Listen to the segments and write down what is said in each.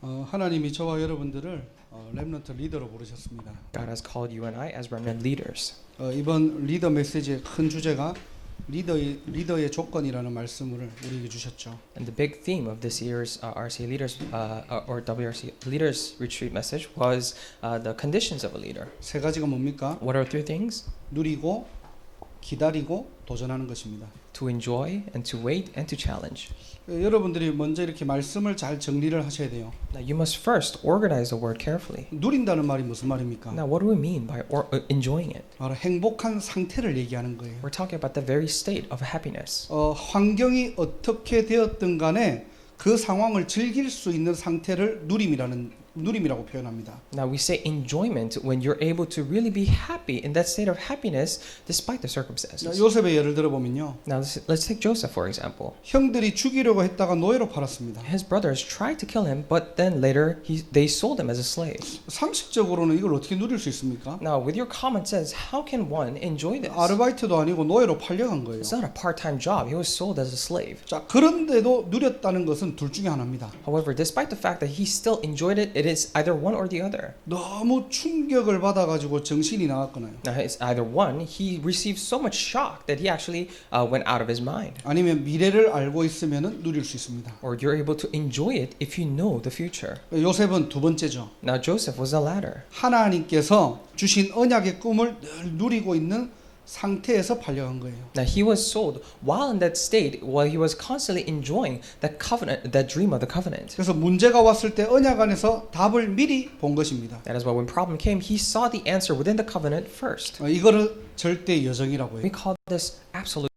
하나님이 저와 여러분들을 렘넌트 리더로 부르셨습니다. God has called you and I as remnant leaders. 이번 리더 메시지의 큰 주제가 리더의 조건이라는 말씀을 우리에게 주셨죠. And the big theme of this year's RC Leaders or WRC Leaders Retreat message was the conditions of a leader. 세 가지가 뭡니까? What are three things? 누리고, 기다리고, 도전하는 것입니다. To enjoy and to wait and to challenge. 여러분들이 먼저 이렇게 말씀을 잘 정리를 하셔야 돼요. Now you must first organize the word carefully. 누린다는 말이 무슨 말입니까? Now what do we mean by enjoying it? 바로 행복한 상태를 얘기하는 거예요. We're talking about the very state of happiness. 환경이 어떻게 되었든 간에 그 상황을 즐길 수 있는 상태를 누림이라고 표현합니다. Now we say enjoyment when you're able to really be happy in that state of happiness despite the circumstances. 요셉의 예를 들어보면요. Now let's take Joseph for example. 형들이 죽이려고 했다가 노예로 팔았습니다. His brothers tried to kill him, but then later they sold him as a slave. 상식적으로는 이걸 어떻게 누릴 수 있습니까? Now with your common sense, how can one enjoy this? 아르바이트도 아니고 노예로 팔려간 거예요. It's not a part-time job. He was sold as a slave. 자, 그런데도 누렸다는 것은 둘 중에 하나입니다. However, despite the fact that he still enjoyed it, it is either one or the other. 너무 충격을 받아가지고 정신이 나갔거나요. Now it's either one, he received so much shock that he actually went out of his mind. 아니면 미래를 알고 있으면 누릴 수 있습니다. Or you're able to enjoy it if you know the future. 요셉은 두 번째죠. Now Joseph was the latter. 하나님께서 주신 언약의 꿈을 늘 누리고 있는 상태에서 팔려간 거예요. Now he was sold while in that state, while he was constantly enjoying that covenant, that dream of the covenant. 그래서 문제가 왔을 때 언약 안에서 답을 미리 본 것입니다. That is why when problem came, he saw the answer within the covenant first. 이거를 절대 여정이라고 We 해요. call this absolute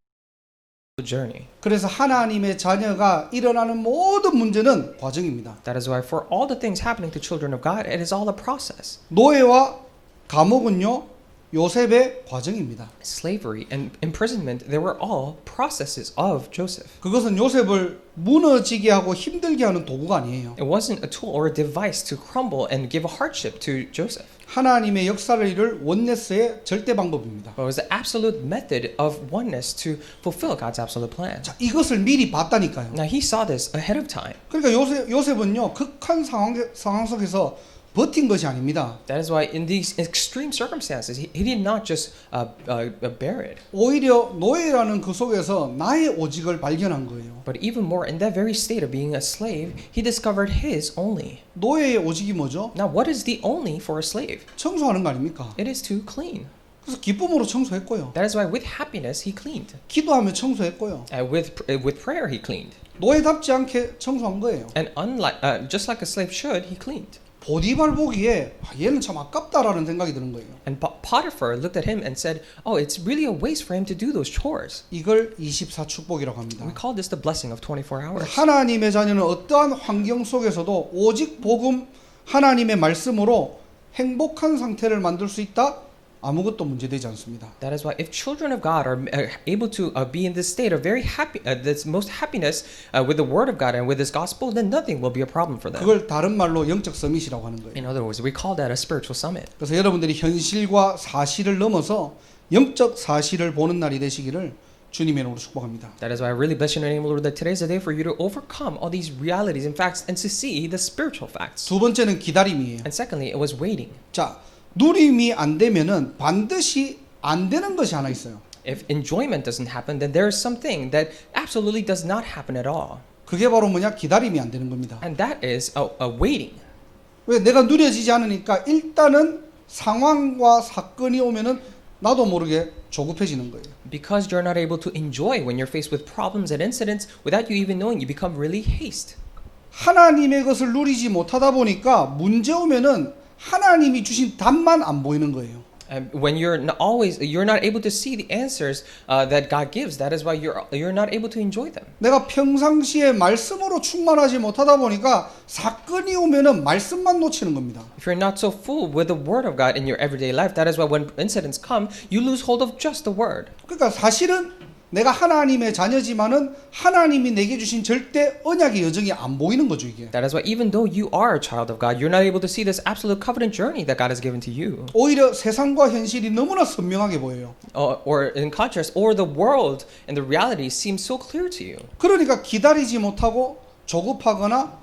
journey. 그래서 하나님의 자녀가 일어나는 모든 문제는 과정입니다. That is why for all the things happening to children of God, it is all a process. 노예와 감옥은요, 요셉의 과정입니다. Slavery and imprisonment, they were all processes of Joseph. 그것은 요셉을 무너지게 하고 힘들게 하는 도구가 아니에요. It wasn't a tool or a device to crumble and give a hardship to Joseph. 하나님의 역사를 이룰 원네스의 절대 방법입니다. But it was the absolute method of oneness to fulfill God's absolute plan. 자, 이것을 미리 봤다니까요. Now he saw this ahead of time. 그러니까 요셉은요, 극한 상황 속에서 버틴 것이 아닙니다. That is why in these extreme circumstances, he did not just bear it. 오히려 노예라는 그 속에서 나의 오직을 발견한 거예요. But even more, in that very state of being a slave, he discovered his only. 노예의 오직이 뭐죠? Now, what is the only for a slave? 청소하는 거 아닙니까? It is to clean. 그래서 기쁨으로 청소했고요. That is why with happiness, he cleaned. 기도하며 청소했고요. With prayer, he cleaned. 노예답지 않게 청소한 거예요. And just like a slave should, he cleaned. 보디발 보기에 얘는 참 아깝다라는 생각이 드는 거예요. And Potiphar looked at him and said, "Oh, it's really a waste for him to do those chores." 이걸 24 축복이라고 합니다. We call this the blessing of 24 hours. 하나님의 자녀는 어떠한 환경 속에서도 오직 복음 하나님의 말씀으로 행복한 상태를 만들 수 있다. 아무것도 문제되지 않습니다. That is why if children of God are able to be in this state of very happy, this most happiness with the Word of God and with His gospel, then nothing will be a problem for them. 그걸 다른 말로 영적 서밋이라고 하는 거예요. In other words, we call that a spiritual summit. 그래서 여러분들이 현실과 사실을 넘어서 영적 사실을 보는 날이 되시기를 주님의 이름으로 축복합니다. That is why I really bless your name, Lord, that today is the day for you to overcome all these realities and facts and to see the spiritual facts. 두 번째는 기다림이에요. And secondly, it was waiting. 자, 누림이 안 되면은 반드시 안 되는 것이 하나 있어요. If enjoyment doesn't happen, then there is something that absolutely does not happen at all. 그게 바로 뭐냐? 기다림이 안 되는 겁니다. And that is a waiting. 왜 내가 누려지지 않으니까 일단은 상황과 사건이 오면은 나도 모르게 조급해지는 거예요. Because you're not able to enjoy when you're faced with problems and incidents, without you even knowing, you become really haste. 하나님의 것을 누리지 못하다 보니까 문제 오면은 하나님이 주신 답만 안 보이는 거예요. When you're not able to see the answers that God gives, that is why you're not able to enjoy them. 내가 평상시에 말씀으로 충만하지 못하다 보니까 사건이 오면은 말씀만 놓치는 겁니다. If you're not so full with the Word of God in your everyday life, that is why when incidents come, you lose hold of just the Word. 그러니까 사실은 내가 하나님의 자녀지만은 하나님이 내게 주신 절대 언약의 여정이 안 보이는 거죠, 이게. That is why even though you are a child of God, you're not able to see this absolute covenant journey that God has given to you. 오히려 세상과 현실이 너무나 선명하게 보여요. Or in contrast, or the world and the reality seem so clear to you. 그러니까 기다리지 못하고 조급하거나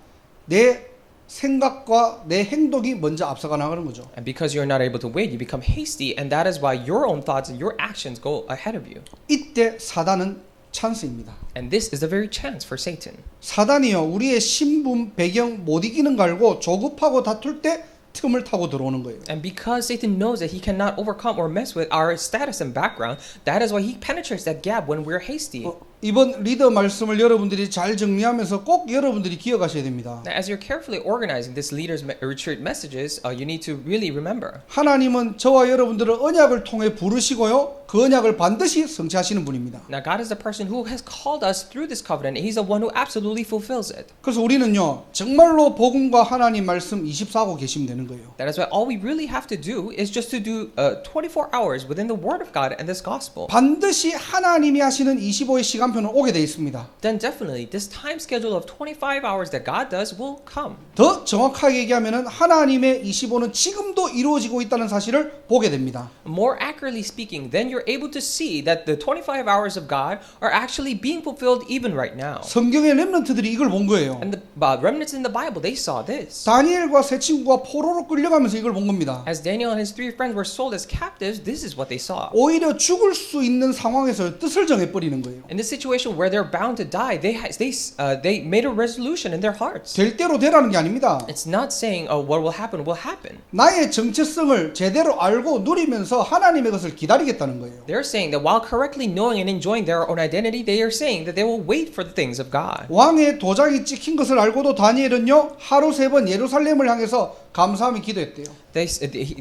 내 생각과 내 행동이 먼저 앞서가 나가는 거죠. And because you're not able to wait, you become hasty, and that is why your own thoughts and your actions go ahead of you. 이때 사단은 찬스입니다. And this is the very chance for Satan. 사단이요, 우리의 신분 배경 못 이기는 거 알고 조급하고 다툴 때 틈을 타고 들어오는 거예요. And because Satan knows that he cannot overcome or mess with our status and background, that is why he penetrates that gap when we're hasty. 이번 리더 말씀을 여러분들이 잘 정리하면서 꼭 여러분들이 기억하셔야 됩니다. Now, as you're carefully organizing this leaders retreat messages, you need to really remember 하나님은 저와 여러분들을 언약을 통해 부르시고요, 그 언약을 반드시 성취하시는 분입니다. now God is the person who has called us through this covenant. He's the one who absolutely fulfills it. 그래서 우리는요, 정말로 복음과 하나님 말씀 24하고 계시면 되는 거예요. That is why all we really have to do is just to do 24 hours within the Word of God and this gospel. 반드시 하나님이 하시는 25의 시간표는 오게 돼 있습니다. Then definitely this time schedule of 25 hours that God does will come. 더 정확하게 얘기하면은 하나님의 25는 지금도 이루어지고 있다는 사실을 보게 됩니다. More accurately speaking, then you're able to see that the 25 hours of God are actually being fulfilled even right now. 성경의 렘넌트들이 이걸 본 거예요. And the remnants in the Bible, they saw this. 다니엘과 세 친구가 포로로 끌려가면서 이걸 본 겁니다. As Daniel and his three friends were sold as captives, this is what they saw. 오히려 죽을 수 있는 상황에서 뜻을 정해버리는 거예요. In this situation where they're bound to die, they made a resolution in their hearts. 될 대로 되라는 게 아닙니다. It's not saying, oh, what will happen will happen. 나의 정체성을 제대로 알고 누리면서 하나님의 것을 기다리겠다는 거예요. They're saying that while correctly knowing and enjoying their own identity, they are saying that they will wait for the things of God. 왕의 도장이 찍힌 것을 알고도 다니엘은요, 하루 3번 예루살렘을 향해서 감사하며 기도했대요.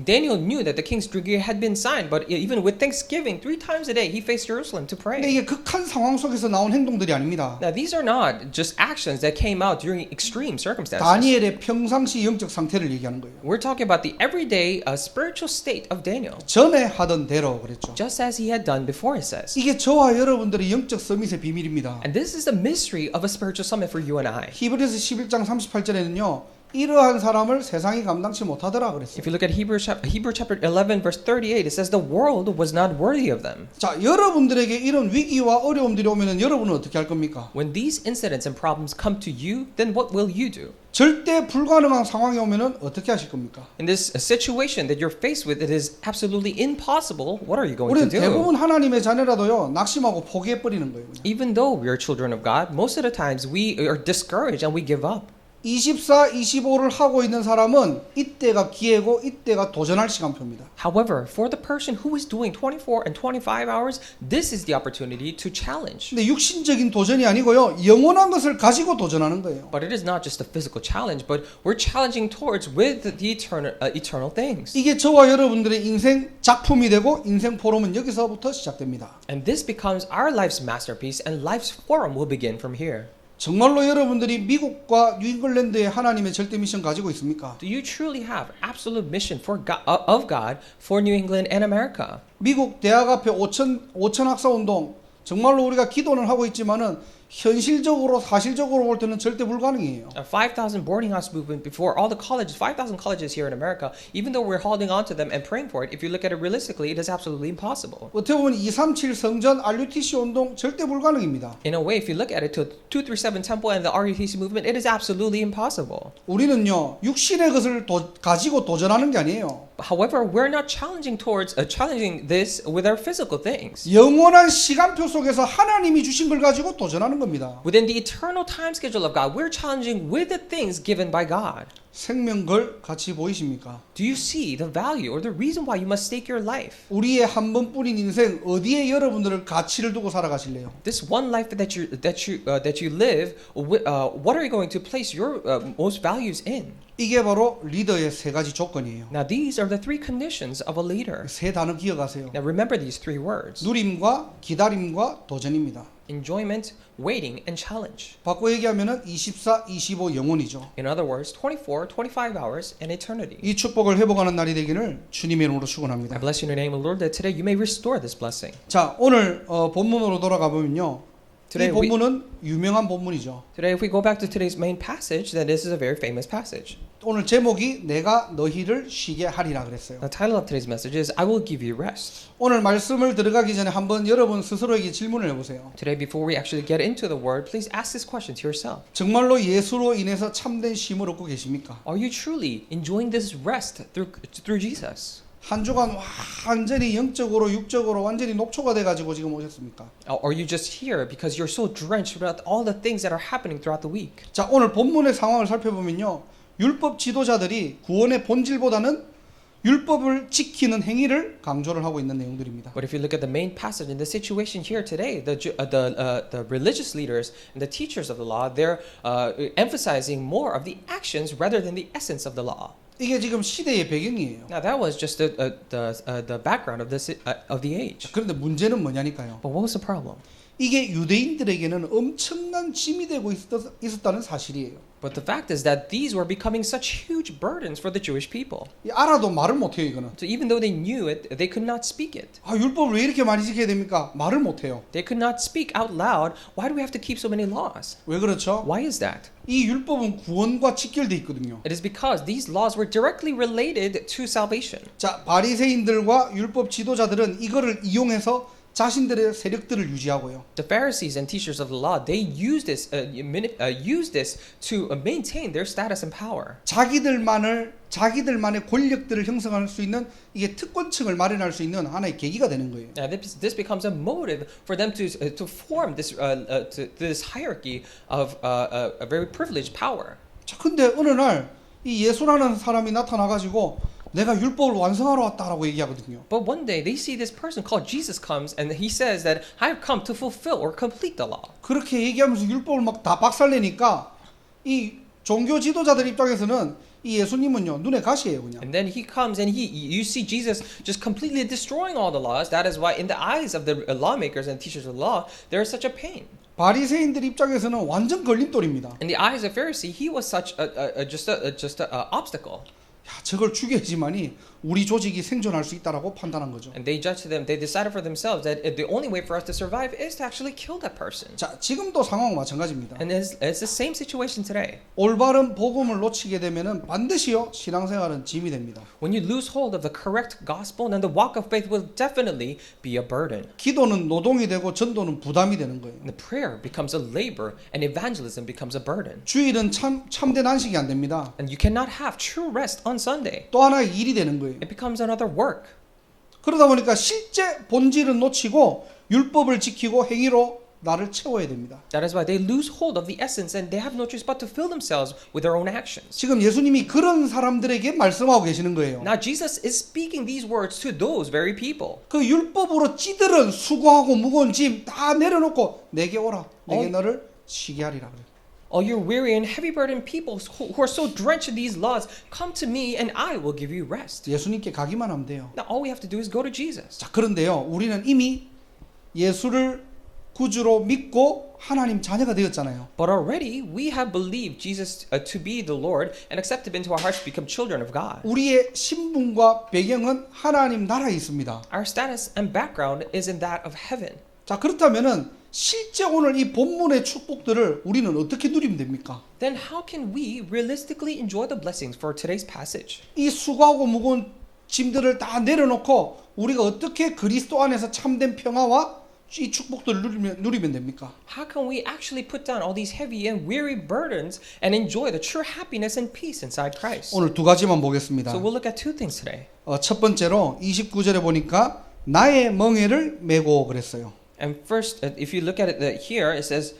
Daniel knew that the king's decree had been signed, but even with thanksgiving, 3 times a day, he faced Jerusalem to 근데 pray. 이게 극한 상황 속에서 나온 행동들이 아닙니다. Now, these are not just actions that came out during extreme circumstances. 다니엘의 평상시 영적 상태를 얘기하는 거예요. We're talking about the everyday spiritual state of Daniel, 전에 하던 대로 그랬죠. just as he had done before, it says. 이게 저와 여러분들의 영적 서밋의 비밀입니다. And this is the mystery of a spiritual summit for you and I. 히브리서 11장 38절에는요, 이러한 사람을 세상이 감당치 못하더라 그랬어요. If you look at Hebrew chapter 11 verse 38, it says the world was not worthy of them. 자, 여러분들에게 이런 위기와 어려움들이 오면은 여러분은 어떻게 할 겁니까? When these incidents and problems come to you, then what will you do? 절대 불가능한 상황이 오면은 어떻게 하실 겁니까? In this situation that you're faced with, it is absolutely impossible. What are you going to 우리는 do? 대부분 하나님의 자녀라도요, 낙심하고 포기해 버리는 거예요. 그냥. Even though we are children of God, most of the times we are discouraged and we give up. 24, 25를 하고 있는 사람은 이때가 기회고 이때가 도전할 시간표입니다. However, for the person who is doing 24 and 25 hours, this is the opportunity to challenge. 근데 육신적인 도전이 아니고요, 영원한 것을 가지고 도전하는 거예요. But it is not just a physical challenge, but we're challenging towards with the eternal things. 이게 저와 여러분들의 인생 작품이 되고 인생 포럼은 여기서부터 시작됩니다. And this becomes our life's masterpiece, and life's forum will begin from here. 정말로 여러분들이 미국과 뉴잉글랜드의 하나님의 절대 미션 가지고 있습니까? Do you truly have absolute mission for God, of God for New England and America? 미국 대학 앞에 5천 학사 운동, 정말로 우리가 기도는 하고 있지만은 현실적으로 사실적으로 볼 때는 절대 불가능해요. A 5,000 boarding house movement before all the colleges, 5,000 colleges here in America, even though we're holding on to them and praying for it, if you look at it realistically, it is absolutely impossible. 어떻게 보면 237 성전 RUTC 운동 절대 불가능입니다. In a way, if you look at it to 237 Temple and the RUTC movement, it is absolutely impossible. 우리는요, 육신의 것을 가지고 도전하는 게 아니에요. However, we're not challenging towards challenging this with our physical things. 영원한 시간표 속에서 하나님이 주신 걸 가지고 도전하는 겁니다. Within the eternal time schedule of God, we're challenging with the things given by God. 생명걸 가치 보이십니까? Do you see the value or the reason why you must stake your life? 우리의 한 번뿐인 인생 어디에 여러분들을 가치를 두고 살아가실래요? This one life that you live, what are you going to place your most values in? 이게 바로 리더의 세 가지 조건이에요. Now these are the 3 conditions of a leader. 세 단어 기억하세요. Now remember these 3 words: 누림과 기다림과 도전입니다. enjoyment, waiting, and challenge. 바꿔 얘기하면은 24, 25 영혼이죠. In other words, 24, 25 hours, and eternity. 이 축복을 회복하는 날이 되기를 주님의 이름으로 I 축원합니다. bless you in the name of the Lord that today you may restore this blessing. 자, 오늘 본문으로 돌아가 보면요. 이 Today 본문은 유명한 본문이죠. Today, if we go back to today's main passage, then this is a very famous passage. 오늘 제목이 내가 너희를 쉬게 하리라 그랬어요. The title of today's message is I will give you rest. 오늘 말씀을 들어가기 전에 한번 여러분 스스로에게 질문을 해보세요. Today, before we actually get into the word, please ask this question to yourself. 정말로 예수로 인해서 참된 쉼을 얻고 계십니까? Are you truly enjoying this rest through Jesus? 한 주간 완전히 영적으로 육적으로 완전히 녹초가 돼가지고 지금 오셨습니까? Or are you just here because you're so drenched about all the things that are happening throughout the week? 자, 오늘 본문의 상황을 살펴보면요, 율법 지도자들이 구원의 본질보다는 율법을 지키는 행위를 강조를 하고 있는 내용들입니다. But if you look at the main passage in the situation here today, the religious leaders and the teachers of the law, they're emphasizing more of the actions rather than the essence of the law. 이게 지금 시대의 배경이에요. Now that was just the background of the age. 그런데 문제는 뭐냐니까요. But what was the problem? 이게 유대인들에게는 엄청난 짐이 되고 있었다는 사실이에요. But the fact is that these were becoming such huge burdens for the Jewish people. 알아도 말을 못해요, 이거는. So even though they knew it, they could not speak it. 아, 율법을 왜 이렇게 많이 지켜야 됩니까? 말을 못해요. They could not speak out loud. Why do we have to keep so many laws? 왜 그렇죠? Why is that? 이 율법은 구원과 직결돼 있거든요. It is because these laws were directly related to salvation. 자, 바리새인들과 율법 지도자들은 이거를 이용해서 자신들의 세력들을 유지하고요. The Pharisees and teachers of the law, they use this to maintain their status and power. 자기들만의 권력들을 형성할 수 있는 이게 특권층을 마련할 수 있는 하나의 계기가 되는 거예요. Now, this becomes a motive for them to form this hierarchy of a very privileged power. 자, 근데 어느 날 이 예수라는 사람이 나타나가지고 내가 율법을 완성하러 왔다라고 얘기하거든요. But one day they see this person called Jesus comes and he says that I have come to fulfill or complete the law. 그렇게 얘기하면서 율법을 막 다 박살내니까 이 종교 지도자들 입장에서는 이 예수님은요 눈에 가시예요 그냥. And then he comes and you see Jesus just completely destroying all the laws. That is why in the eyes of the lawmakers and teachers of the law, there is such a pain. 바리새인들 입장에서는 완전 걸림돌입니다. In the eyes of Pharisee, he was such just a obstacle. 야, 저걸 죽여야지만이 우리 조직이 생존할 수 있다라고 판단한 거죠. And they judged them. They decided for themselves that the only way for us to survive is to actually kill that person. 자, 지금도 상황은 마찬가지입니다. And it's the same situation today. 올바른 복음을 놓치게 되면은 반드시요 신앙생활은 짐이 됩니다. When you lose hold of the correct gospel, then the walk of faith will definitely be a burden. 기도는 노동이 되고 전도는 부담이 되는 거예요. And the prayer becomes a labor, and evangelism becomes a burden. 주일은 참된 안식이 안 됩니다. And you cannot have true rest on Sunday. 또 하나의 일이 되는 거예요. It becomes another work. 그러다 보니까 실제 본질은 놓치고 율법을 지키고 행위로 나를 채워야 됩니다. That is why they lose hold of the essence and they have no choice but to fill themselves with their own actions. 지금 예수님이 그런 사람들에게 말씀하고 계시는 거예요. Now Jesus is speaking these words to those very people. 그 율법으로 찌들은 수고하고 무거운 짐 다 내려놓고 내게 오라. 내게 너를 쉬게 하리라 그래요. All you weary and heavy burdened people who are so drenched in these laws, come to me and I will give you rest. 예수님께 가기만 하면 돼요. Now all we have to do is go to Jesus. 자, 그런데요. 우리는 이미 예수를 구주로 믿고 하나님 자녀가 되었잖아요. But already we have believed Jesus to be the Lord and accepted into our hearts to become children of God. 우리의 신분과 배경은 하나님 나라에 있습니다. Our status and background is in that of heaven. 자, 그렇다면은 실제 오늘 이 본문의 축복들을 우리는 어떻게 누리면 됩니까? Then how can we realistically enjoy the blessings for today's passage? 이 수고하고 무거운 짐들을 다 내려놓고 우리가 어떻게 그리스도 안에서 참된 평화와 이 축복들을 누리면 됩니까? How can we actually put down all these heavy and weary burdens and enjoy the true happiness and peace inside Christ? 오늘 두 가지만 보겠습니다. So we'll look at two things today. 첫 번째로 29절에 보니까 나의 멍에를 메고 그랬어요. And first, if you look at it here, it says,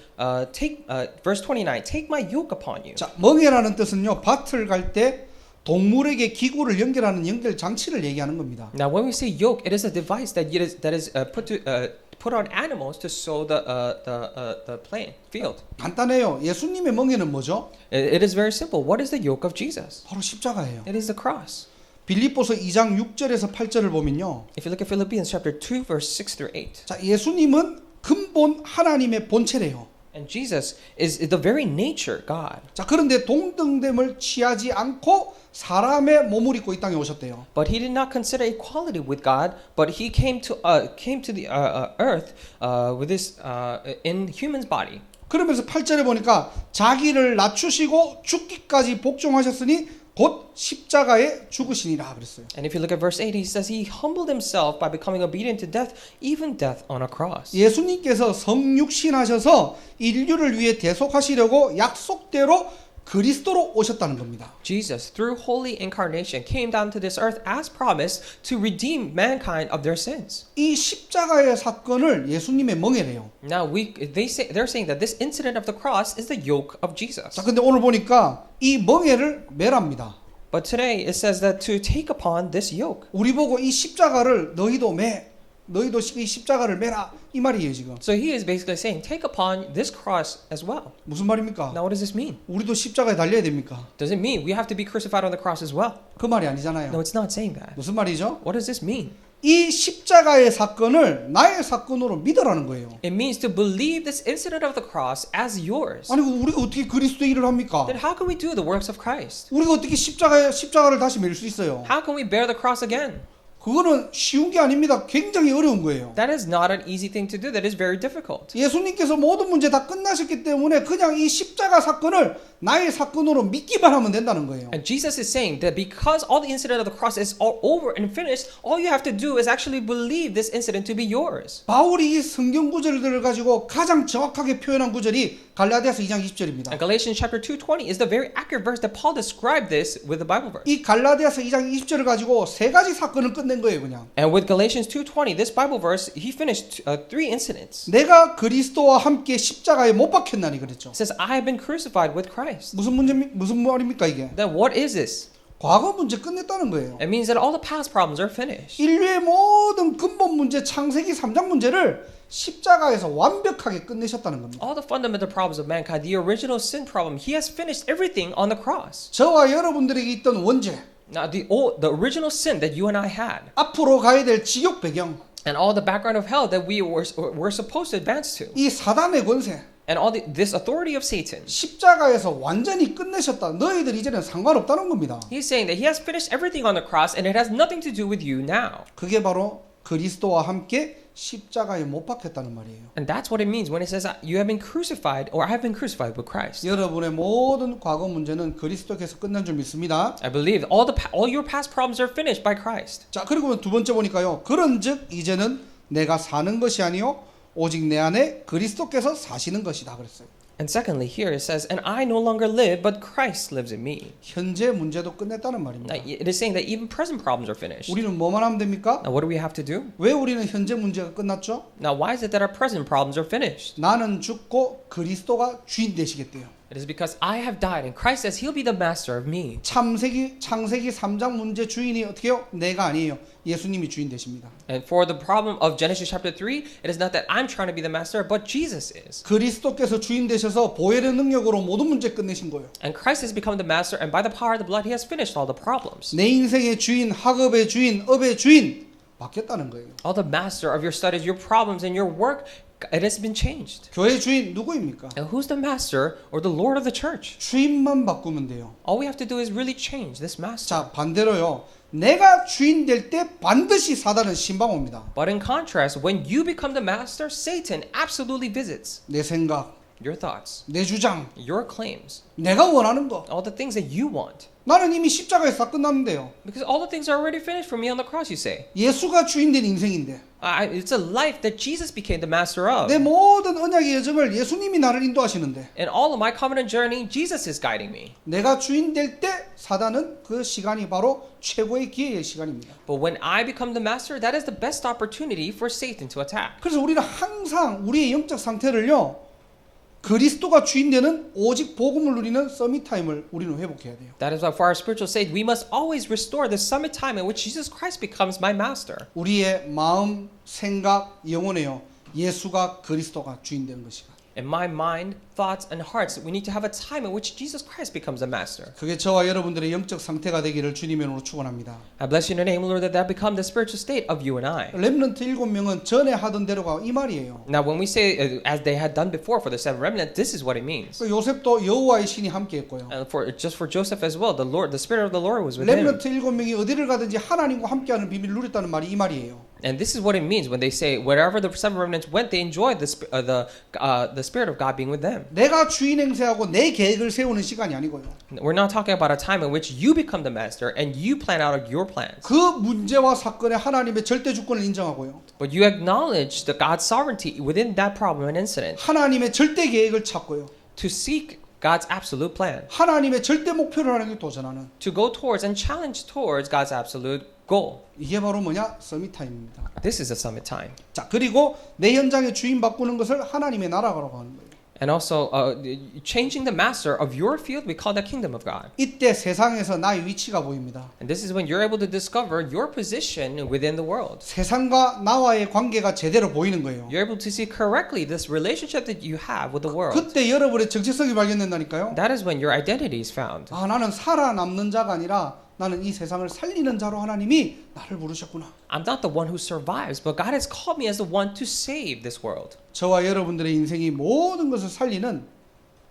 verse 29, take my yoke upon you. 자, 멍에라는 뜻은요, 밭을 갈 때 동물에게 기구를 연결하는 연결 장치를 얘기하는 겁니다. Now, when we say yoke, it is a device that is put on animals to sow the field. 간단해요. 예수님의 멍에는 뭐죠? It is very simple. What is the yoke of Jesus? 바로 십자가예요. It is the cross. 빌립보서 2장 6절에서 8절을 보면요. If you look at Philippians chapter 2, verse 6 through 8. 자, 예수님은 근본 하나님의 본체래요. And Jesus is the very nature God. 자, 그런데 동등됨을 취하지 않고 사람의 몸을 입고 이 땅에 오셨대요. But he did not consider equality with God, but he came to the earth with this in human's body. 그러면서 8절에 보니까 자기를 낮추시고 죽기까지 복종하셨으니 곧 십자가에 죽으시니라 그랬어요. And if you look at verse 8, he says he humbled himself by becoming obedient to death, even death on a cross. 예수님께서 성육신하셔서 인류를 위해 대속하시려고 약속대로 그리스도로 오셨다는 겁니다. Jesus, through holy incarnation, came down to this earth as promised to redeem mankind of their sins. 이 십자가의 사건을 예수님의 멍에래요. Now they're saying that this incident of the cross is the yoke of Jesus. 자, 근데 오늘 보니까 이 멍에를 매랍니다. But today it says that to take upon this yoke. 우리 보고 이 십자가를 너희도 이 십자가를 매라 이 말이에요 지금. So he is basically saying, take upon this cross as well. 무슨 말입니까? Now what does this mean? 우리도 십자가에 달려야 됩니까? Does it mean we have to be crucified on the cross as well? 그 말이 아니잖아요. No, it's not saying that. 무슨 말이죠? What does this mean? 이 십자가의 사건을 나의 사건으로 믿으라는 거예요. It means to believe this incident of the cross as yours. 아니 우리가 어떻게 그리스도의 일을 합니까? Then how can we do the works of Christ? 우리가 어떻게 십자가를 다시 맬 수 있어요? How can we bear the cross again? 그거는 쉬운 게 아닙니다. 굉장히 어려운 거예요. That is not an easy thing to do. That is very difficult. 예수님께서 모든 문제 다 끝나셨기 때문에 그냥 이 십자가 사건을 나의 사건으로 믿기만 하면 된다는 거예요. And Jesus is saying that because all the incident of the cross is all over and finished, all you have to do is actually believe this incident to be yours. 바울이 이 성경 구절들을 가지고 가장 정확하게 표현한 구절이 갈라디아서 2장 20절입니다. And Galatians chapter 2:20 is the very accurate verse that Paul described this with the Bible verse. 이 갈라디아서 2장 20절을 가지고 세 가지 사건을 끝낸 거예요, 그냥. And with Galatians 2:20, this Bible verse, he finished three incidents. 내가 그리스도와 함께 십자가에 못 박혔나니 그랬죠. It says, I have been crucified with Christ. 무슨 말입니까 이게? Then what is this? 과거 문제 끝냈다는 거예요. It means that all the past problems are finished. 인류의 모든 근본 문제, 창세기 3장 문제를 십자가에서 완벽하게 끝내셨다는 겁니다. All the fundamental problems of mankind, the original sin problem, he has finished everything on the cross. 저와 여러분들에게 있던 원죄, Now, the original sin that you and I had, 앞으로 가야 될 지옥 배경, and all the background of hell that we were supposed to advance to, 이 사단의 권세, and all this authority of Satan, 십자가에서 완전히 끝내셨다. 너희들 이제는 상관없다는 겁니다. he's saying that he has finished everything on the cross, and it has nothing to do with you now. 그게 바로 그리스도와 함께 십자가에 못 박혔다는 말이에요. And that's what it means when it says you have been crucified, or I have been crucified with Christ. 여러분의 모든 과거 문제는 그리스도께서 끝난 줄 믿습니다. I believe all your past problems are finished by Christ. 자, 그리고 두 번째 보니까요. 그런즉 이제는 내가 사는 것이 아니요 오직 내 안에 그리스도께서 사시는 것이다 그랬어요. And secondly, here it says, and I no longer live, but Christ lives in me. 현재 문제도 끝냈다는 말입니다. Now, it is saying that even present problems are finished. 우리는 뭐만 하면 됩니까? Now, what do we have to do? 왜 우리는 현재 문제가 끝났죠? Now, why is it that our present problems are finished? 나는 죽고 그리스도가 주인 되시겠대요. It is because I have died, and Christ says He'll be the master of me. 창세기 3장 문제 주인이 어떻게요? 내가 아니에요. 예수님이 주인 되십니다. And for the problem of Genesis chapter 3, it is not that I'm trying to be the master, but Jesus is. 그리스도께서 주인 되셔서 보혈의 능력으로 모든 문제 끝내신 거예요. And Christ has become the master, and by the power of the blood, He has finished all the problems. 내 인생의 주인, 학업의 주인, 업의 주인 바뀌었다는 거예요. All the master of your studies, your problems, and your work, it has been changed. 교회 주인 누구입니까? And who's the master or the Lord of the church? 주인만 바꾸면 돼요. All we have to do is really change this master. 자, 반대로요. 내가 주인 될 때 반드시 사단은 신방 옵니다. But in contrast, when you become the master, Satan absolutely visits 내 생각, your thoughts, 내 주장, your claims, 내가 원하는 거. all the things that you want. 나는 이미 십자가에서 다 끝났는데요. Because all the things are already finished for me on the cross, you say. 예수가 주인 된 인생인데 It's a life that Jesus became the master of. 내 모든 언약의 여정을 예수님이 나를 인도하시는데 In all of my covenant journey, Jesus is guiding me. 내가 주인 될 때 사단은 그 시간이 바로 최고의 기회의 시간입니다. But when I become the master, that is the best opportunity for Satan to attack. 그래서 우리는 항상 우리의 영적 상태를요. 그리스도가 주인 되는 오직 복음을 누리는 서밋 타임을 우리는 회복해야 돼요. That is why for our spiritual sake, we must always restore the summit time in which Jesus Christ becomes my master. 우리의 마음, 생각, 영혼에요. 예수가 그리스도가 주인 되는 것이가. In my mind, thoughts, and hearts, we need to have a time in which Jesus Christ becomes the master. 그게 저와 여러분들의 영적 상태가 되기를 주님의 이름으로 축원합니다. I bless you in the name, Lord, that become the spiritual state of you and I. 렘넌트 7명은 전에 하던 대로가 이 말이에요. Now, when we say as they had done before for the seven remnant, this is what it means. 그 요셉도 여호와의 신이 함께했고요. And just for Joseph as well, the Spirit of the Lord was with him. 렘넌트 7명이 어디를 가든지 하나님과 함께하는 비밀을 누렸다는 말이 이 말이에요. And this is what it means when they say, wherever the seven remnants went, they enjoyed the Spirit of God being with them. 내가 주인 행세하고 내 계획을 세우는 시간이 아니고요. We're not talking about a time in which you become the master and you plan out your plans. 그 문제와 사건에 하나님의 절대 주권을 인정하고요. But you acknowledge the God's sovereignty within that problem and incident 하나님의 절대 계획을 찾고요. to seek God's absolute plan, 하나님의 절대 목표를 하는 게 도전하는 to go towards and challenge towards God's absolute goal. 이게 바로 뭐냐? 서밋 타임입니다. This is a summit time. 자, 그리고 내 현장의 주인 바꾸는 것을 하나님의 나라라고 하는 거예요. And also, changing the master of your field, we call that kingdom of God. 이때 세상에서 나의 위치가 보입니다. And this is when you're able to discover your position within the world. 세상과 나와의 관계가 제대로 보이는 거예요. You're able to see correctly this relationship that you have with the world. 그때 여러분의 정체성이 발견된다니까요. That is when your identity is found. 아, 나는 살아남는 자가 아니라 나는 이 세상을 살리는 자로 하나님이 나를 부르셨구나. I'm not the one who survives, but God has called me as the one to save this world. 저와 여러분들의 인생이 모든 것을 살리는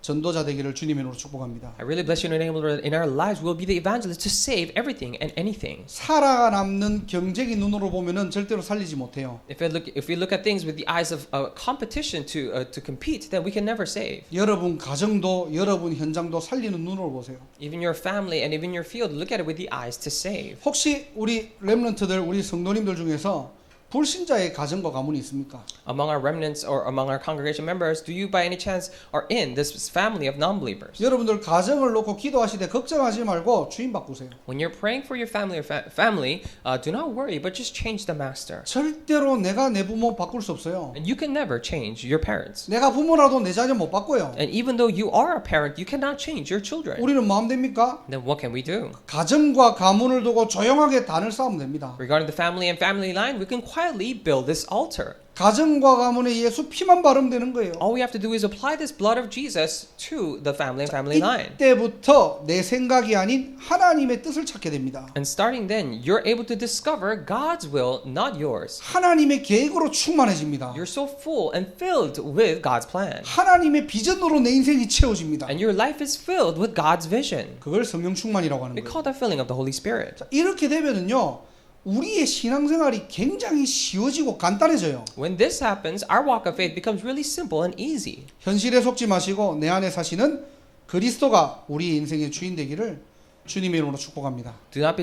전도자 되기를 주님의 이름으로 축복합니다. I really bless you in the name of the Lord. In our lives, we'll be the evangelists to save everything and anything. 살아남는 경쟁의 눈으로 보면은 절대로 살리지 못해요. If we look at things with the eyes of competition to compete, then we can never save. 여러분 가정도 여러분 현장도 살리는 눈으로 보세요. Even your family and even your field, look at it with the eyes to save. 혹시 우리 렘넌트들 우리 성도님들 중에서 불신자의 가정과 가문이 있습니까? Among our remnants or among our congregation members, do you by any chance are in this family of non-believers? 여러분들 가정을 놓고 기도하시되 걱정하지 말고 주인 바꾸세요. When you're praying for your family, do not worry, but just change the master. 절대로 내가 내 부모 바꿀 수 없어요. And you can never change your parents. 내가 부모라도 내 자녀 못 바꿔요. And even though you are a parent, you cannot change your children. 우리는 마음 됩니까? Then what can we do? 가정과 가문을 두고 조용하게 단을 쌓으면 됩니다. Regarding the family and family line, we can quietly build this altar. 가정과 가문에 예수 피만 바르면 되는 거예요. All we have to do is apply this blood of Jesus to the family and family line. 이때부터 내 생각이 아닌 하나님의 뜻을 찾게 됩니다. And starting then, you're able to discover God's will, not yours. 하나님의 계획으로 충만해집니다. You're so full and filled with God's plan. 하나님의 비전으로 내 인생이 채워집니다. And your life is filled with God's vision. 그걸 성령 충만이라고 하는 We 거예요. call that filling of the Holy Spirit. 자, 이렇게 되면은요. 우리의 신앙생활이 굉장히 쉬워지고 간단해져요. When this happens, our walk of faith becomes really simple and easy. 현실에 속지 마시고 내 안에 사시는 그리스도가 우리의 인생의 주인 되기를 주님의 이름으로 축복합니다. Do not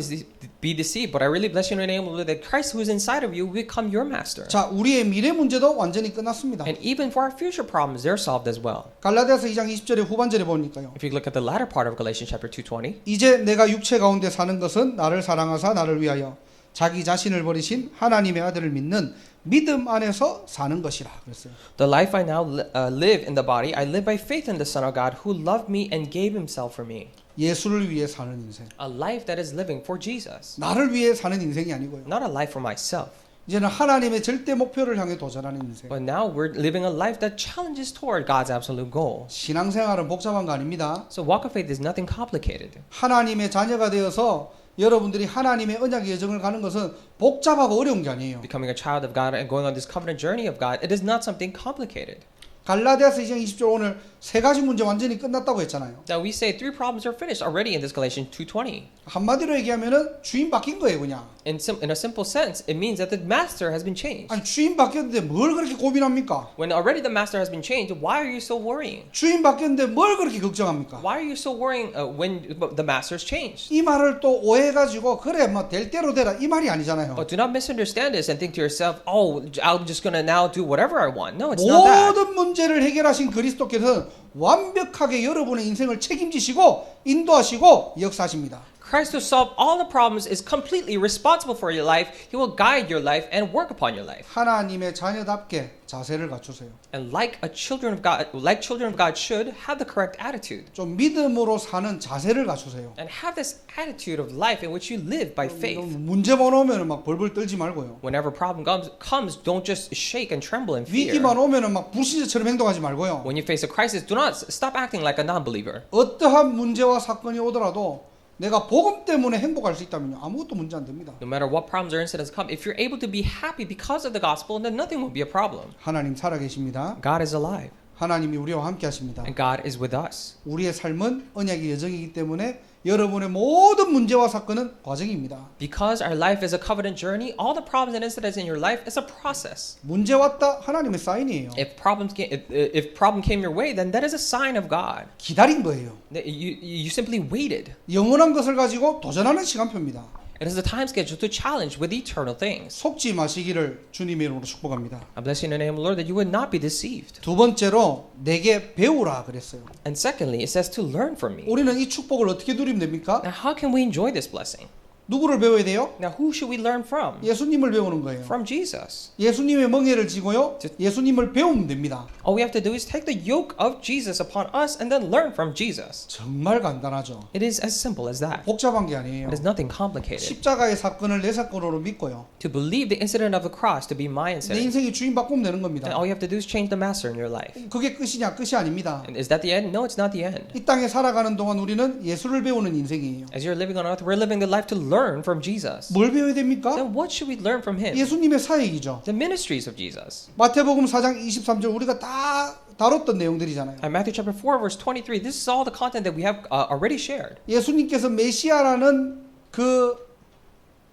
be deceived, but I really bless you in the name of the Lord that Christ who is inside of you will become your master. 자, 우리의 미래 문제도 완전히 끝났습니다. And even for our future problems, they're solved as well. 갈라디아서 2장 20절의 후반절에 보니까요. If you look at the latter part of Galatians chapter 2:20, 이제 내가 육체 가운데 사는 것은 나를 사랑하사 나를 위하여 자기 자신을 버리신 하나님의 아들을 믿는 믿음 안에서 사는 것이라 그랬어요. the life I now live in the body, I live by faith in the Son of God who loved me and gave himself for me. 예수를 위해 사는 인생. A life that is living for Jesus, 나를 위해 사는 인생이 아니고요. not a life for myself. 이제는 하나님의 절대 목표를 향해 도전하는 인생. But now we're living a life that challenges toward God's absolute goal. 신앙생활은 복잡한 거 아닙니다. So walk of faith is nothing complicated. 하나님의 자녀가 되어서 여러분들이 하나님의 언약의 여정을 가는 것은 복잡하고 어려운 게 아니에요. Becoming a child of God and going on this covenant journey of God, it is not something complicated. 갈라디아서 2장 20절 오늘 세 가지 문제 완전히 끝났다고 했잖아요. Now we say three problems are finished already in this Galatians 2:20. 한마디로 얘기하면은 주인 바뀐 거예요, 그냥. In a simple sense, it means that the master has been changed. 아니 주인 바뀌었는데 뭘 그렇게 고민합니까? When already the master has been changed, why are you still worrying? 주인 바뀌었는데 뭘 그렇게 걱정합니까? Why are you still worrying when the master's changed? 이 말을 또 오해가지고 그래 뭐 될 대로 되라 이 말이 아니잖아요. But do not misunderstand this and think to yourself, oh, I'm just gonna now do whatever I want. No, it's not that. 모든 문제를 해결하신 그리스도께서는 완벽하게 여러분의 인생을 책임지시고 인도하시고 역사하십니다. Christ who solved all the problems is completely responsible for your life. He will guide your life and work upon your life. 하나님의 자녀답게 자세를 갖추세요. And like children of God should have the correct attitude. 좀 믿음으로 사는 자세를 갖추세요. And have this attitude of life in which you live by faith. 문제만 오면 막 벌벌 떨지 말고요. Whenever problem comes, don't just shake and tremble in fear. 위기만 오면 막 불신자처럼 행동하지 말고요. When you face a crisis, do not stop acting like a non-believer. 어떠한 문제와 사건이 오더라도 내가 복음 때문에 행복할 수 있다면요 아무것도 문제 안 됩니다. No matter what problems or incidents come, if you're able to be happy because of the gospel, then nothing will be a problem. 하나님 살아계십니다. God is alive. 하나님이 우리와 함께 하십니다. and God is with us. 우리의 삶은 언약의 여정이기 때문에 여러분의 모든 문제와 사건은 과정입니다. Because our life is a covenant journey, all the problems and incidents in your life is a process. 문제 왔다 하나님의 사인이에요. If problem came your way, then that is a sign of God. 기다린 거예요. That you simply waited. 영원한 것을 가지고 도전하는 시간표입니다. It is a time schedule to challenge with eternal things. 속지 마시기를 주님의 이름으로 축복합니다. I bless you in the name of the Lord that you would not be deceived. 두 번째로 내게 배우라 그랬어요. And secondly, it says to learn from me. 우리는 이 축복을 어떻게 누리면 됩니까? Now, how can we enjoy this blessing? 누구를 배워야 돼요? Now, who should we learn from? 예수님을 배우는 거예요. From Jesus. 예수님의 멍에를 지고요. 예수님을 배우면 됩니다. All we have to do is take the yoke of Jesus upon us and then learn from Jesus. 정말 간단하죠. It is as simple as that. 복잡한 게 아니에요. It is nothing complicated. 십자가의 사건을 내 사건으로 믿고요. To believe the incident of the cross to be my 내 incident. 인생의 주인 바꾸면 되는 And 겁니다. all you have to do is change the master in your life. 그게 끝이냐? 끝이 아닙니다. And is that the end? No, it's not the end. 이 땅에 살아가는 동안 우리는 예수를 배우는 인생이에요. As you're living on earth, we're living the life to learn from Jesus. 뭘 배워야 됩니까? Then what should we learn from him? 예수님의 사역이죠. The ministries of Jesus. 마태복음 4장 23절 우리가 다 다뤘던 내용들이잖아요. Matthew chapter 4 verse 23. This is all the content that we have already shared. 예수님께서 메시아라는 그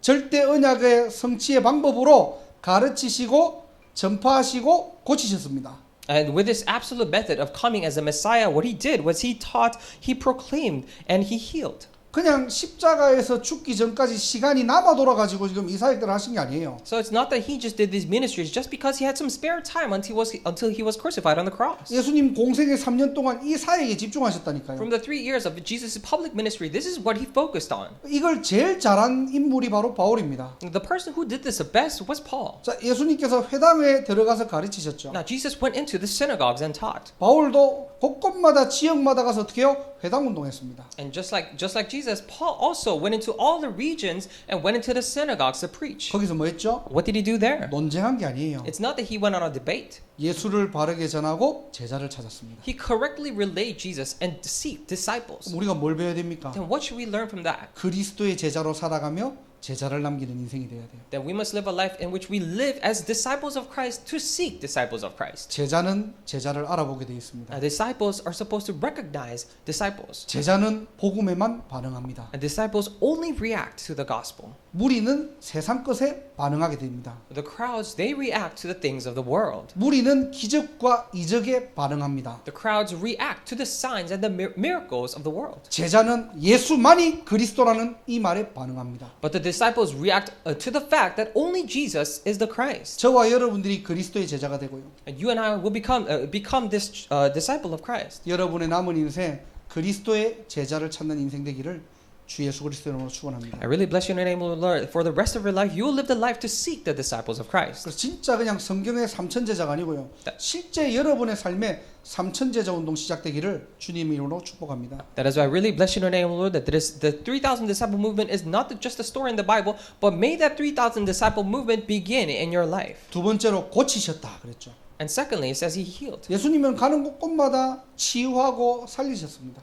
절대 언약의 성취의 방법으로 가르치시고 전파하시고 고치셨습니다. And with this absolute method of coming as a Messiah, what he did was he taught, he proclaimed, and he healed. 그냥 십자가에서 죽기 전까지 시간이 남아 돌아가지고 지금 이 사역들을 하신 게 아니에요. So it's not that he just did these ministries just because he had some spare time until he was crucified on the cross. 예수님 공생의 3년 동안 이 사역에 집중하셨다니까요. From the 3 years of Jesus' public ministry, this is what he focused on. 이걸 제일 잘한 인물이 바로 바울입니다. The person who did this the best was Paul. 자, 예수님께서 회당에 들어가서 가르치셨죠. Now Jesus went into the synagogues and taught. 바울도 곳곳마다 지역마다 가서 어떻게 해요? 회당 운동했습니다. And just like Jesus, Paul also went into all the regions and went into the synagogues to preach. 거기서 뭐 했죠? What did he do there? 논쟁한 게 아니에요. It's not that he went on a debate. 예수를 바르게 전하고 제자를 찾았습니다. He correctly relayed Jesus and seek disciples. 우리가 뭘 배워야 됩니까? Then what should we learn from that? 그리스도의 제자로 살아가며 제자를 남기는 인생이 돼야 돼요. That we must live a life in which we live as disciples of Christ to seek disciples of Christ. 제자는 제자를 알아보게 되어 있습니다. Disciples are supposed to recognize disciples. 제자는 복음에만 반응합니다. And disciples only react to the gospel. 무리는 세상 것에 반응하게 됩니다. The crowds, they react to the things of the world. 무리는 기적과 이적에 반응합니다. The crowds react to the signs and the miracles of the world. 제자는 예수만이 그리스도라는 이 말에 반응합니다. But the disciples react to the fact that only Jesus is the Christ. 저와 여러분들이 그리스도의 제자가 되고요. And you and I will become this disciple of Christ. 여러분의 남은 인생 그리스도의 제자를 찾는 인생 되기를 주 예수 그리스도의 이름으로 축원합니다. I really bless you in the name of the Lord. For the rest of your life, you will live the life to seek the disciples of Christ. 그래서 진짜 그냥 성경의 삼천 제자가 아니고요. 실제 여러분의 삶에 삼천 제자 운동 시작되기를 주님의 이름으로 축복합니다. That is why I really bless you in the name of the Lord. That the 3,000 disciple movement is not just a story in the Bible, but may that 3,000 disciple movement begin in your life. 두 번째로 고치셨다 그랬죠. And secondly, it says he healed. 예수님은 가는 곳곳마다 치유하고 살리셨습니다.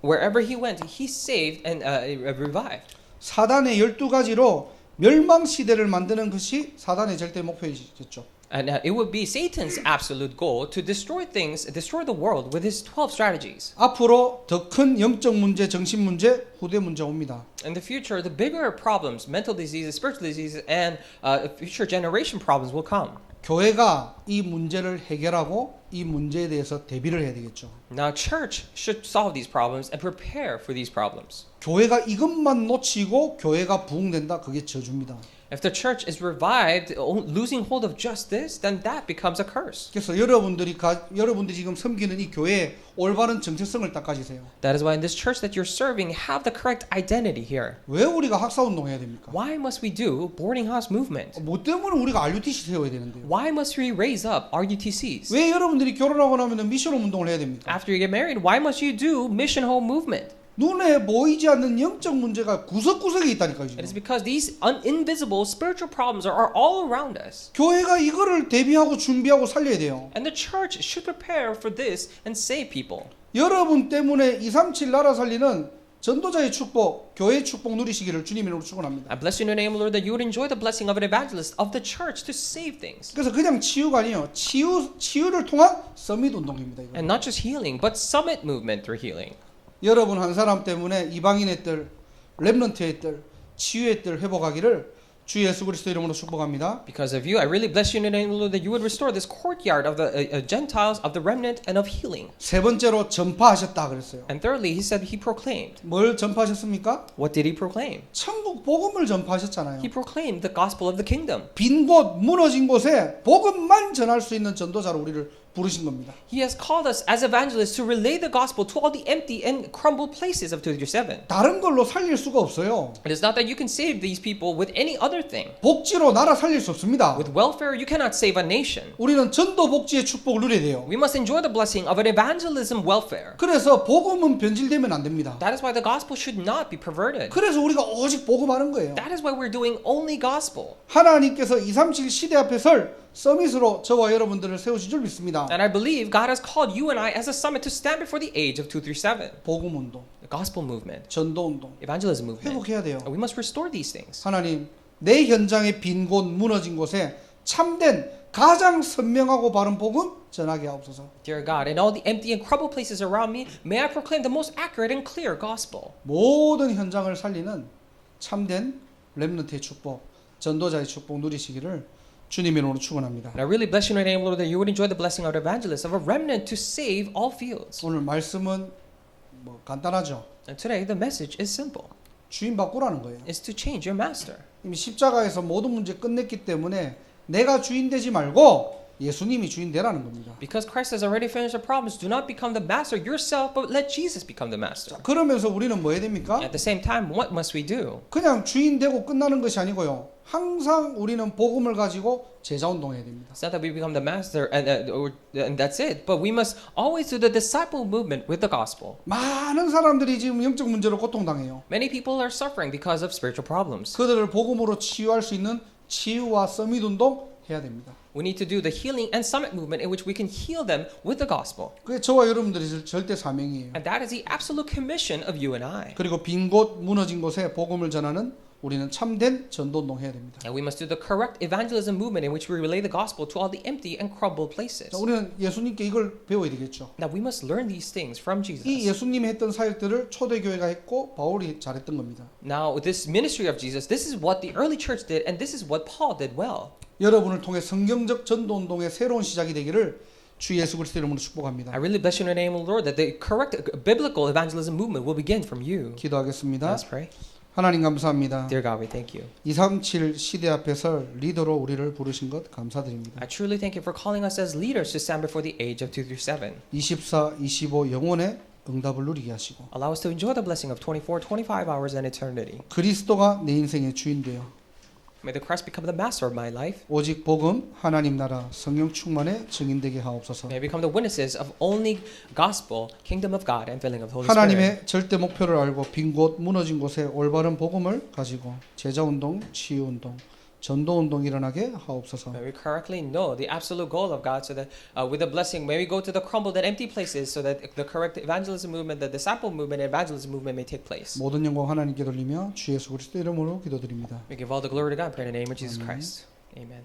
Wherever he went, he saved and revived. 사단의 12가지로 멸망 시대를 만드는 것이 사단의 절대 목표이겠죠. And it would be Satan's absolute goal to destroy things, destroy the world with his 12 strategies. 앞으로 더 큰 영적 문제, 정신 문제, 후대 문제 옵니다. In the future, the bigger problems, mental diseases, spiritual diseases, and future generation problems will come. 교회가 이 문제를 해결하고 이 문제에 대해서 대비를 해야 되겠죠. Now, church should solve these problems and prepare for these problems. 교회가 이것만 놓치고 교회가 부흥된다. 그게 저주입니다. If the church is revived, losing hold of just this, then that becomes a curse. 그래서 여러분들이 지금 섬기는 이 교회의 올바른 정체성을 딱 가지세요. That is why in this church that you're serving, have the correct identity here. 왜 우리가 학사 운동해야 됩니까? Why must we do boarding house movement? 뭐 때문에 우리가 RUTC 세워야 되는데요? Why must we raise up RUTCs? 왜 여러분들이 결혼하고 나면 미션 운동을 해야 됩니까? After you get married, why must you do mission home movement? 눈에 보이지 않는 영적 문제가 구석구석에 있다니까요. It is 지금. because these invisible spiritual problems are all around us. 교회가 이거를 대비하고 준비하고 살려야 돼요. And the church should prepare for this and save people. 여러분 때문에 237 나라 살리는 전도자의 축복, 교회의 축복 누리시기를 주님의 이름으로 축원합니다. I bless you in the name, Lord, that you would enjoy the blessing of an evangelist of the church to save things. 그래서 그냥 치유가 아니에요. 치유를 통한 서밋 운동입니다. 이거. And not just healing, but summit movement through healing. 여러분 한 사람 때문에 이방인의 뜰, 렘넌트의 뜰, 치유의 뜰 회복하기를 주 예수 그리스도 이름으로 축복합니다. Because of you, I really bless you in the name, Lord, that you would restore this courtyard of the Gentiles, of the remnant, and of healing. 세 번째로 전파하셨다 그랬어요. And thirdly, he said he proclaimed. 뭘 전파하셨습니까? What did he proclaim? 천국 복음을 전파하셨잖아요. He proclaimed the gospel of the kingdom. 빈 곳, 무너진 곳에 복음만 전할 수 있는 전도자로 우리를 부르신 겁니다. He has called us as evangelists to relay the gospel to all the empty and crumbled places of 237. 다른 걸로 살릴 수가 없어요. It is not that you can save these people with any other thing. 복지로 나라 살릴 수 없습니다. With welfare, you cannot save a nation. 우리는 전도 복지의 축복을 누려야 돼요. We must enjoy the blessing of an evangelism welfare. 그래서 복음은 변질되면 안 됩니다. That is why the gospel should not be perverted. 그래서 우리가 오직 복음하는 거예요. That is why we're doing only gospel. 하나님께서 237 시대 앞에 설 서밋으로 저와 여러분들을 세우신 줄 믿습니다. And I believe God has called you and I as a summit to stand before the age of 237. 복음 운동, The gospel movement, 전도 운동 evangelism movement. 회복해야 돼요. And we must restore these things. 하나님, 내 현장의 빈 곳, 무너진 곳에 참된 가장 선명하고 바른 복음 전하게 하옵소서. Dear God, in all the empty and crumbled places around me, may I proclaim the most accurate and clear gospel. 모든 현장을 살리는 참된 렘넌트의 축복, 전도자의 축복 누리시기를 주님의 이름으로 축원합니다. And I really bless you in your name, Lord, that you would enjoy the blessing of evangelists, of a remnant to save all fields. 오늘 말씀은 뭐 간단하죠. And today, the message is simple. 주인 바꾸라는 거예요. It's to change your master. 이미 십자가에서 모든 문제 끝냈기 때문에 내가 주인 되지 말고 예수님이 주인 되라는 겁니다. Because Christ has already finished the problems, do not become the master yourself, but let Jesus become the master. 그러면서 우리는 뭐 해야 됩니까? At the same time, what must we do? 그냥 주인 되고 끝나는 것이 아니고요. 항상 우리는 복음을 가지고 제자 운동해야 됩니다. It's not that we become the master and that's it, but we must always do the disciple movement with the gospel. 많은 사람들이 지금 영적 문제로 고통당해요. Many people are suffering because of spiritual problems. 그들을 복음으로 치유할 수 있는 치유와 서밋 운동 해야 됩니다. We need to do the healing and summit movement in which we can heal them with the gospel. 그게 저와 여러분들이 절대 사명이에요. And that is the absolute commission of you and I. 그리고 빈 곳, 무너진 곳에 복음을 전하는 우리는 참된 전도 운동 해야 됩니다. And we must do the correct evangelism movement in which we relay the gospel to all the empty and crumbled places. 자, 우리는 예수님께 이걸 배워야 되겠죠. Now we must learn these things from 이 Jesus. 예수님이 했던 사역들을 초대교회가 했고 바울이 잘했던 겁니다. Now this ministry of Jesus, this is what the early church did, and this is what Paul did well. 여러분을 통해 성경적 전도 운동의 새로운 시작이 되기를 주 예수 그리스도 이름으로 축복합니다. I really bless you in the name of the Lord that the correct biblical evangelism movement will begin from you. 기도하겠습니다. Let's pray. 하나님 감사합니다. Dear God, we thank you. 237 시대 앞에 설 리더로 우리를 부르신 것 감사드립니다. I truly thank you for calling us as leaders to stand before the age of 237. 24, 25 영혼의 응답을 누리게 하시고 Allow us to enjoy the blessing of 24, 25 hours and eternity. 그리스도가 내 인생의 주인 되어 May the Christ become the master of my life. 오직 복음 하나님 나라 성령 충만의 증인되게 하옵소서. May I become the witnesses of only gospel, kingdom of God, and filling of the Holy Spirit. 하나님의 절대 목표를 알고 빈 곳 무너진 곳에 올바른 복음을 가지고 제자 운동, 치유 운동, 전도 운동 일어나게 하옵소서. May we correctly know the absolute goal of God, so that with the blessing, may we go to the crumbled and empty places, so that the correct evangelism movement, the disciple movement, and evangelism movement may take place. 모든 영광 하나님께 돌리며 주 예수 그리스도 이름으로 기도드립니다. We give all the glory to God. Pray in the name of Jesus Christ. Amen.